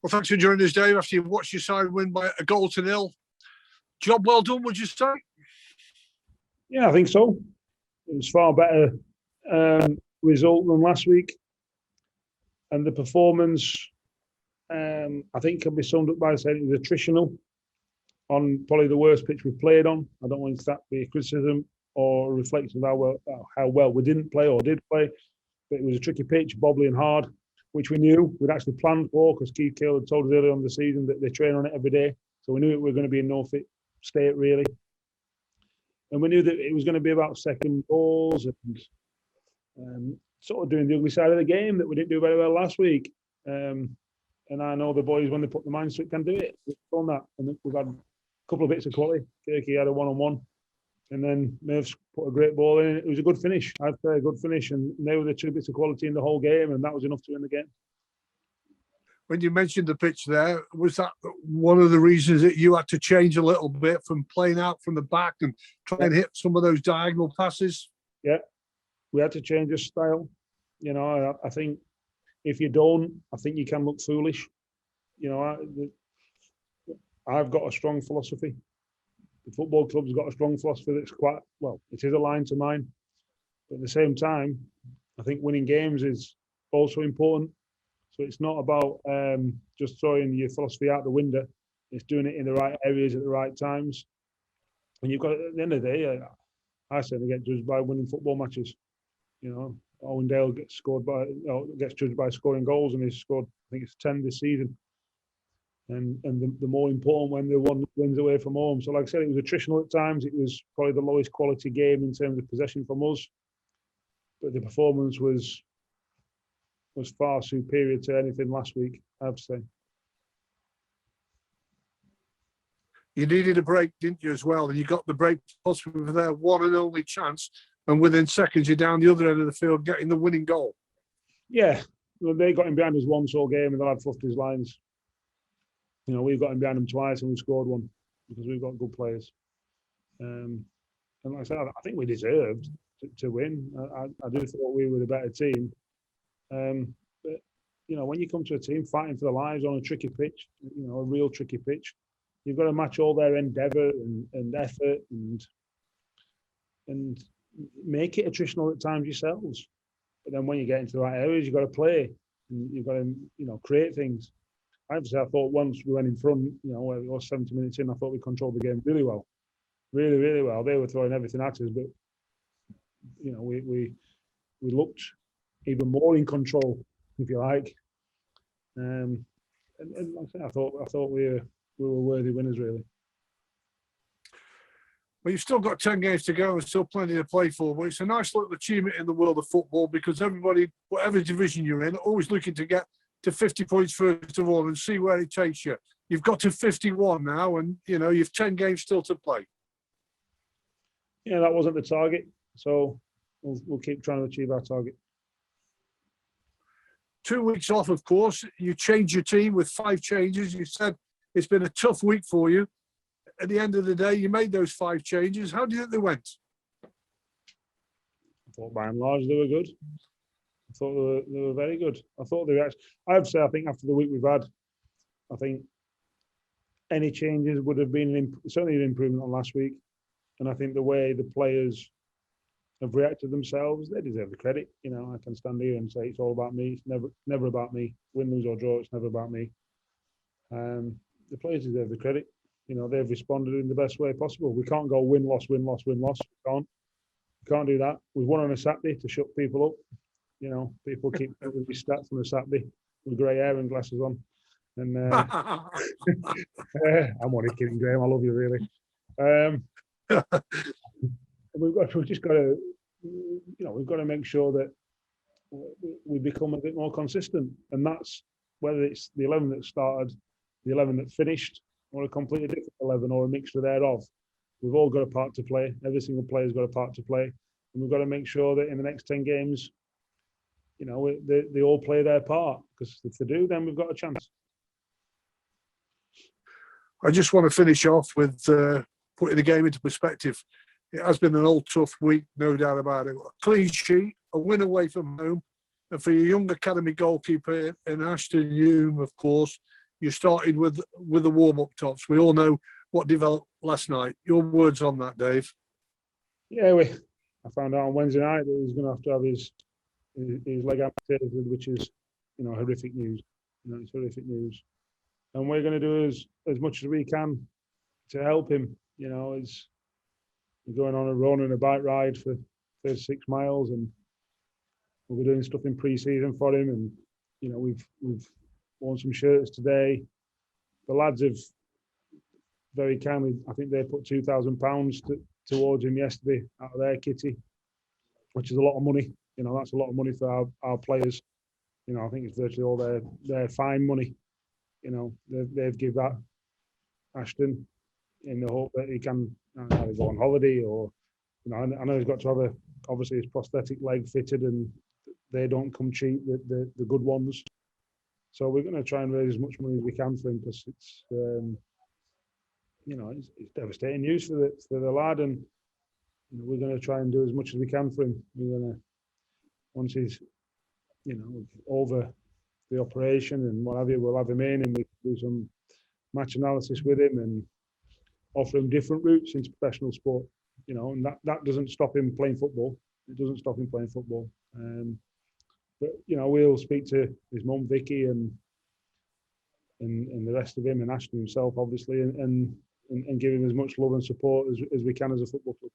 Well, thanks for joining us, Dave, after you've watched your side win by 1-0. Job well done, would you say? Yeah, I think so. It was far better result than last week. And the performance, I think, can be summed up by saying it was attritional on probably the worst pitch we played on. I don't want that to be a criticism or a reflection of how well we didn't play or did play. But it was a tricky pitch, bobbly and hard, which we knew we'd actually planned for because Keith Cale had told us earlier on the season that they train on it every day. So we knew we were going to be in no fit state, really. And we knew that it was going to be about second balls and sort of doing the ugly side of the game that we didn't do very well last week. And I know the boys, when they put the mind to it, can do it. We've done that. And we've had a couple of bits of quality. Kirky had a one-on-one. And then Murph's put a great ball in. It was a good finish. I'd say a good finish. And they were the two bits of quality in the whole game. And that was enough to win the game. When you mentioned the pitch there, was that one of the reasons that you had to change a little bit from playing out from the back and try and hit some of those diagonal passes? Yeah, we had to change the style. You know, I think if you don't, I think you can look foolish. You know, I've got a strong philosophy. The football club's got a strong philosophy that's quite, well, it is aligned to mine. But at the same time, I think winning games is also important. So it's not about just throwing your philosophy out the window. It's doing it in the right areas at the right times. And you've got, at the end of the day, I certainly get judged by winning football matches. You know, Owen Dale gets judged by scoring goals, and he's scored, I think it's 10 this season. And the more important when the one wins away from home. So like I said, it was attritional at times. It was probably the lowest quality game in terms of possession from us. But the performance was far superior to anything last week, I have to say. You needed a break, didn't you, as well? And you got the break possibly for their one and only chance. And within seconds, you're down the other end of the field getting the winning goal. Yeah, well, they got him behind us once all game and the lad fluffed his lines. You know, we've got him behind them twice and we scored one because we've got good players. And like I said, I think we deserved to win. I do thought we were the better team. But, you know, when you come to a team fighting for their lives on a tricky pitch, you know, a real tricky pitch, you've got to match all their endeavour and effort and make it attritional at times yourselves. But then when you get into the right areas, you've got to play and you've got to, you know, create things. Obviously, I thought once we went in front, you know, it was 70 minutes in, I thought we controlled the game really well. Really, really well. They were throwing everything at us, but, you know, we looked even more in control, if you like. And like I said, I thought we were worthy winners, really. Well, you've still got 10 games to go and still plenty to play for, but it's a nice little achievement in the world of football because everybody, whatever division you're in, always looking to get to 50 points first of all and see where it takes you. You've got to 51 now and, you know, you've 10 games still to play. Yeah, that wasn't the target, so we'll keep trying to achieve our target. 2 weeks off, of course. You changed your team with 5 changes. You said it's been a tough week for you. At the end of the day, you made those 5 changes. How do you think they went? I thought by and large they were good. I thought they were very good. I thought they were actually, I would say, I think after the week we've had, I think any changes would have been certainly an improvement on last week. And I think the way the players have reacted themselves, they deserve the credit. You know, I can stand here and say it's all about me. It's never about me. Win, lose or draw, it's never about me. The players deserve the credit. You know, they've responded in the best way possible. We can't go win, loss, win, loss, win, loss. We can't do that. We've won on a Saturday to shut people up. You know, people keep giving me stats on a Saturday with grey hair and glasses on. And I'm only kidding, Graham. I love you, really. We've just got to, you know, we've got to make sure that we become a bit more consistent. And that's whether it's the 11 that started, the 11 that finished, or a completely different 11 or a mixture thereof. We've all got a part to play. Every single player's got a part to play. And we've got to make sure that in the next 10 games, you know, they all play their part. Because if they do, then we've got a chance. I just want to finish off with putting the game into perspective. It has been an old tough week, no doubt about it. A clean sheet, a win away from home. And for your young academy goalkeeper in Ashton Hume, of course, you started with the warm-up tops. We all know what developed last night. Your words on that, Dave? Yeah, I found out on Wednesday night that he's going to have his leg amputated, which is, horrific news. It's horrific news, and we're going to do as much as we can to help him. He's going on a run and a bike ride for 36 miles, and we'll be doing stuff in pre-season for him. And we've worn some shirts today. The lads have very kindly, I think they put £2,000 towards him yesterday out of their kitty, which is a lot of money. That's a lot of money for our players. I think it's virtually all their fine money. They've give that Ashton in the hope that he can either go on holiday or, I know he's got to have obviously his prosthetic leg fitted, and they don't come cheap, the good ones. So we're going to try and raise as much money as we can for him, because it's it's devastating news for the lad, and we're going to try and do as much as we can for him. We're going to, once he's over the operation and what have you, we'll have him in and we can do some match analysis with him and offer him different routes into professional sport. And that doesn't stop him playing football. It doesn't stop him playing football. But we'll speak to his mum Vicky and the rest of him, and Ashton himself, obviously, and give him as much love and support as we can as a football club.